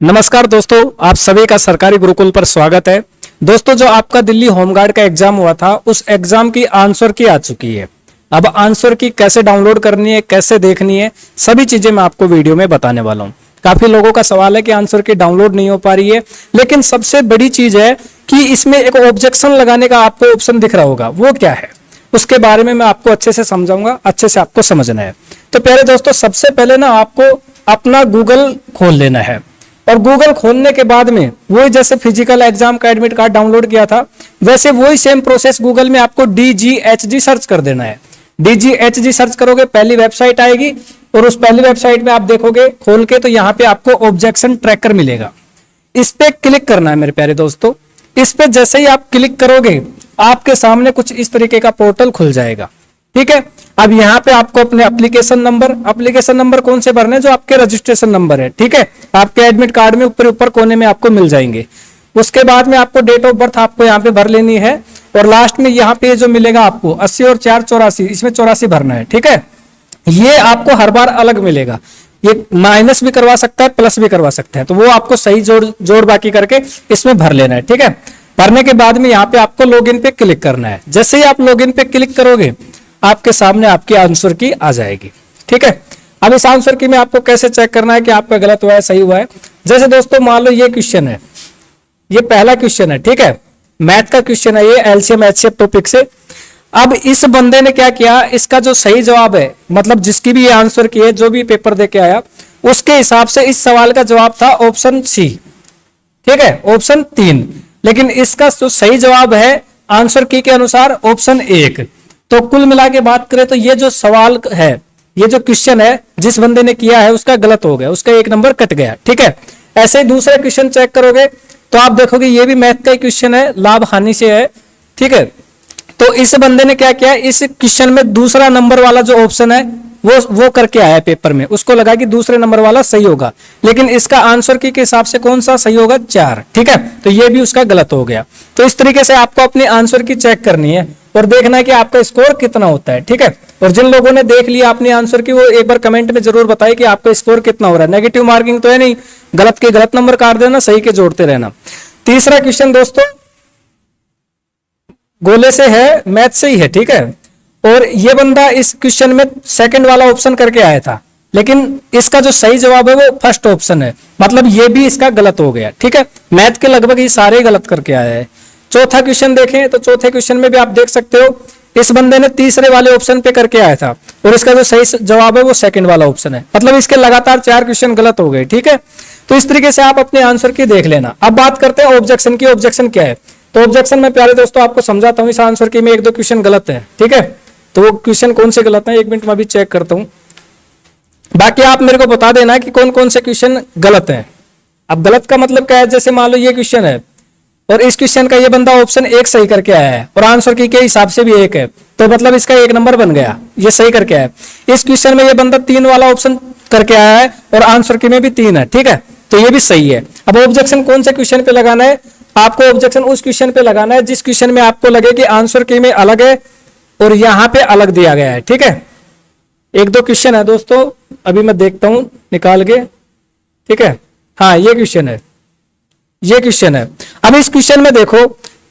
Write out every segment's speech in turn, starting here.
नमस्कार दोस्तों, आप सभी का सरकारी गुरुकुल पर स्वागत है। दोस्तों, जो आपका दिल्ली होमगार्ड का एग्जाम हुआ था, उस एग्जाम की आंसर की आ चुकी है। अब आंसर की कैसे डाउनलोड करनी है, कैसे देखनी है, सभी चीजें मैं आपको वीडियो में बताने वाला हूं। काफी लोगों का सवाल है कि आंसर की डाउनलोड नहीं हो पा रही है, लेकिन सबसे बड़ी चीज है कि इसमें एक ऑब्जेक्शन लगाने का आपको ऑप्शन दिख रहा होगा। वो क्या है, उसके बारे में मैं आपको अच्छे से समझाऊंगा, अच्छे से आपको समझना है। तो प्यारे दोस्तों, सबसे पहले ना आपको अपना गूगल खोल लेना है, और गूगल खोलने के बाद में वही जैसे फिजिकल एग्जाम का एडमिट कार्ड डाउनलोड किया था, वैसे वही सेम प्रोसेस गूगल में आपको DGHG सर्च कर देना है। DGHG सर्च करोगे, पहली वेबसाइट आएगी, और उस पहली वेबसाइट में आप देखोगे खोल के, तो यहाँ पे आपको ऑब्जेक्शन ट्रैकर मिलेगा। इस पे क्लिक करना है मेरे प्यारे दोस्तों। इस पे जैसे ही आप क्लिक करोगे, आपके सामने कुछ इस तरीके का पोर्टल खुल जाएगा। ठीक है, अब यहाँ पे आपको अपने एप्लीकेशन नंबर कौन से भरने, जो आपके रजिस्ट्रेशन नंबर है। ठीक है, आपके एडमिट कार्ड में ऊपर कोने में आपको मिल जाएंगे। उसके बाद में आपको डेट ऑफ बर्थ आपको यहाँ पे भर लेनी है, और लास्ट में यहाँ पे जो मिलेगा आपको 80 और 4 84, इसमें 84 भरना है। ठीक है, ये आपको हर बार अलग मिलेगा। ये माइनस भी करवा सकता है, प्लस भी करवा सकता है, तो वो आपको सही जोड़ बाकी करके इसमें भर लेना है। ठीक है, भरने के बाद में यहाँ पे आपको लॉगिन पे क्लिक करना है। जैसे ही आप लॉगिन पे क्लिक करोगे, आपके सामने आपकी आंसर की आ जाएगी। ठीक है, अब इस आंसर की में आपको कैसे चेक करना है कि आपका गलत हुआ है सही हुआ है। जैसे दोस्तों, मान लो ये क्वेश्चन है, ये पहला क्वेश्चन है। ठीक है, मैथ का क्वेश्चन है, ये LCM HCF टॉपिक से। अब इस बंदे ने क्या किया, इसका जो सही जवाब है, मतलब जिसकी भी ये आंसर की है, जो भी पेपर दे के आया, उसके हिसाब से इस सवाल का जवाब था ऑप्शन C। ठीक है, ऑप्शन 3, लेकिन इसका जो सही जवाब है आंसर की के अनुसार ऑप्शन 1। तो कुल मिला के बात करें तो ये जो सवाल है, ये जो क्वेश्चन है जिस बंदे ने किया है, उसका गलत हो गया, उसका 1 नंबर कट गया। ठीक है, ऐसे ही दूसरा क्वेश्चन चेक करोगे तो आप देखोगे ये भी मैथ का ही क्वेश्चन है, लाभ हानि से है। ठीक है, तो इस बंदे ने क्या किया, इस क्वेश्चन में दूसरा नंबर वाला जो ऑप्शन है वो करके आया पेपर में, उसको लगा कि दूसरे नंबर वाला सही होगा, लेकिन इसका आंसर की के हिसाब से कौन सा सही होगा, 4। ठीक है, तो ये भी उसका गलत हो गया। तो इस तरीके से आपको अपनी आंसर की चेक करनी है और देखना है कि आपका स्कोर कितना होता है। ठीक है, और जिन लोगों ने देख लिया अपनी आंसर की, वो एक बार कमेंट में जरूर बताइए कि आपका स्कोर कितना हो रहा है। नेगेटिव मार्किंग तो है नहीं, गलत के गलत नंबर काट देना, सही के जोड़ते रहना। तीसरा क्वेश्चन दोस्तों गोले से है, मैथ से ही है। ठीक है, और ये बंदा इस क्वेश्चन में सेकंड वाला ऑप्शन करके आया था, लेकिन इसका जो सही जवाब है वो फर्स्ट ऑप्शन है, मतलब ये भी इसका गलत हो गया। ठीक है, मैथ के लगभग ये सारे गलत करके आया है। चौथा क्वेश्चन देखें तो चौथे क्वेश्चन में भी आप देख सकते हो, इस बंदे ने तीसरे वाले ऑप्शन पे करके आया था, और इसका जो सही जवाब है वो सेकंड वाला ऑप्शन है, मतलब इसके लगातार 4 क्वेश्चन गलत हो गए। ठीक है, तो इस तरीके से आप अपने आंसर की देख लेना। अब बात करते हैं ऑब्जेक्शन की। ऑब्जेक्शन क्या है, तो ऑब्जेक्शन में प्यारे दोस्तों आपको समझाता हूं। इस आंसर की में 1-2 क्वेश्चन गलत है। ठीक है, तो वो क्वेश्चन कौन से गलत है, 1 मिनट में अभी चेक करता हूं, बाकी आप मेरे को बता देना कि कौन कौन से क्वेश्चन गलत है। अब गलत का मतलब क्या है, जैसे मान लो ये क्वेश्चन है, और इस क्वेश्चन का ये बंदा ऑप्शन 1 सही करके आया है, और आंसर की के हिसाब से भी 1 है, तो मतलब इसका 1 नंबर बन गया, ये सही करके आया है। इस क्वेश्चन में ये बंदा 3 वाला ऑप्शन करके आया है, और आंसर की में भी 3 है। ठीक है, तो ये भी सही है। अब ऑब्जेक्शन कौन से क्वेश्चन पे लगाना है, आपको ऑब्जेक्शन उस क्वेश्चन पे लगाना है जिस क्वेश्चन में आपको लगे कि आंसर की में अलग है और यहां पे अलग दिया गया है। ठीक है, 1-2 क्वेश्चन है दोस्तों, अभी मैं देखता हूं निकाल के। ठीक है, हाँ ये क्वेश्चन है, ये क्वेश्चन है। अब इस क्वेश्चन में देखो,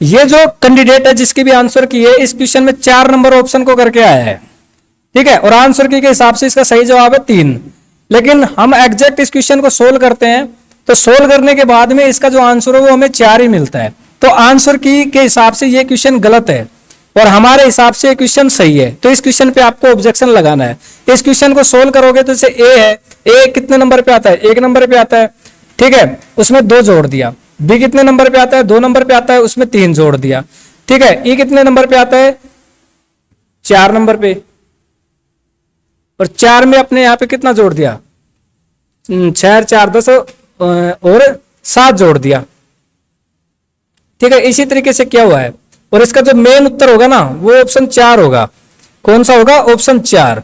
ये जो कैंडिडेट है जिसकी भी आंसर की है, इस क्वेश्चन में 4 नंबर ऑप्शन को करके आया है। ठीक है, और आंसर की के हिसाब से इसका सही जवाब है 3, लेकिन हम एग्जैक्ट इस क्वेश्चन को सोल्व करते हैं, तो सोल्व करने के बाद में इसका जो आंसर है वो हमें 4 ही मिलता है। तो आंसर की के हिसाब से ये क्वेश्चन गलत है, और हमारे हिसाब से ये क्वेश्चन सही है। तो इस क्वेश्चन पे आपको ऑब्जेक्शन लगाना है। इस क्वेश्चन को सोल्व करोगे तो जैसे ए है, ए कितने नंबर पे आता है, 1 नंबर पे आता है। ठीक है, उसमें 2 जोड़ दिया। बी कितने नंबर पे आता है, 2 नंबर पे आता है, उसमें 3 जोड़ दिया। ठीक है, ई कितने नंबर पे आता है, 4 नंबर पे, और 4 में अपने यहाँ पे कितना जोड़ दिया, 6 4 10 और 7 जोड़ दिया। ठीक है, इसी तरीके से क्या हुआ है, और इसका जो मेन उत्तर होगा ना वो ऑप्शन 4 होगा। कौन सा होगा, ऑप्शन 4।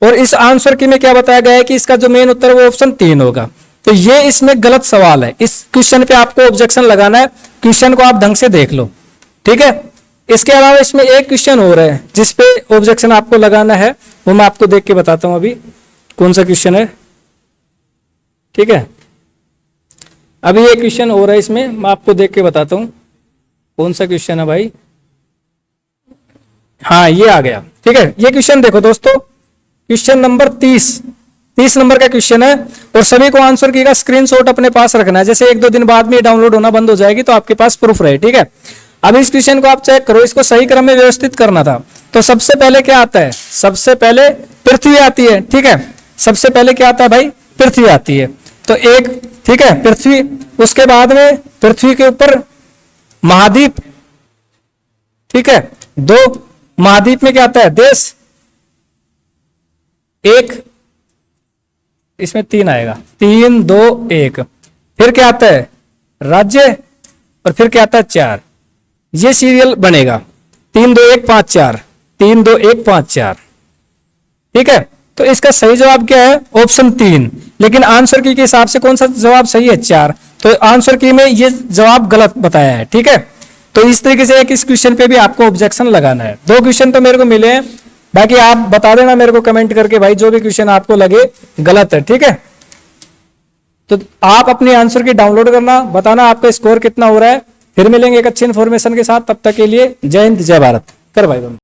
और इस आंसर की में क्या बताया गया है कि इसका जो मेन उत्तर है वो ऑप्शन 3 होगा। तो ये इसमें गलत सवाल है। इस क्वेश्चन पे आपको ऑब्जेक्शन लगाना है, क्वेश्चन को आप ढंग से देख लो। ठीक है, इसके अलावा इसमें एक क्वेश्चन हो रहा है जिसपे ऑब्जेक्शन आपको लगाना है, वो मैं आपको देख के बताता हूं अभी कौन सा क्वेश्चन है। ठीक है, अभी ये क्वेश्चन हो रहा है, इसमें मैं आपको देख के बताता हूं कौन सा क्वेश्चन है भाई। हाँ ये आ गया, ठीक है। ये क्वेश्चन देखो दोस्तों, क्वेश्चन नंबर 30 नंबर का क्वेश्चन है, और सभी को आंसर की का स्क्रीनशॉट अपने पास रखना है। जैसे 1-2 दिन बाद में डाउनलोड होना बंद हो जाएगी तो आपके पास प्रूफ रहे, ठीक है। अब इस क्वेश्चन को आप चेक करो, इसको सही क्रम में व्यवस्थित करना था। तो सबसे पहले क्या आता है, सबसे पहले पृथ्वी आती है, ठीक है। सबसे पहले क्या आता है भाई, पृथ्वी आती है। तो एक, ठीक है, पृथ्वी, उसके बाद में पृथ्वी के ऊपर महाद्वीप, ठीक है। 2 महाद्वीप में क्या आता है, देश, 1, इसमें 3 आएगा, 3, 2, 1। फिर क्या आता है, राज्य, और फिर क्या आता है 4। ये सीरियल बनेगा 3, 2, 1, 5, 4, 3, 2, 1, 5, 4, ठीक है। तो इसका सही जवाब क्या है, ऑप्शन 3। लेकिन आंसर की के हिसाब से कौन सा जवाब सही है, 4। तो आंसर की में ये जवाब गलत बताया है, ठीक है। तो इस तरीके से इस क्वेश्चन पे भी आपको ऑब्जेक्शन लगाना है। 2 क्वेश्चन तो मेरे को मिले हैं, बाकी आप बता देना मेरे को कमेंट करके भाई जो भी क्वेश्चन आपको लगे गलत है, ठीक है। तो आप अपने आंसर की डाउनलोड करना, बताना आपका स्कोर कितना हो रहा है। फिर मिलेंगे एक अच्छी इन्फॉर्मेशन के साथ, तब तक के लिए जय हिंद जय भारत। कर भाई।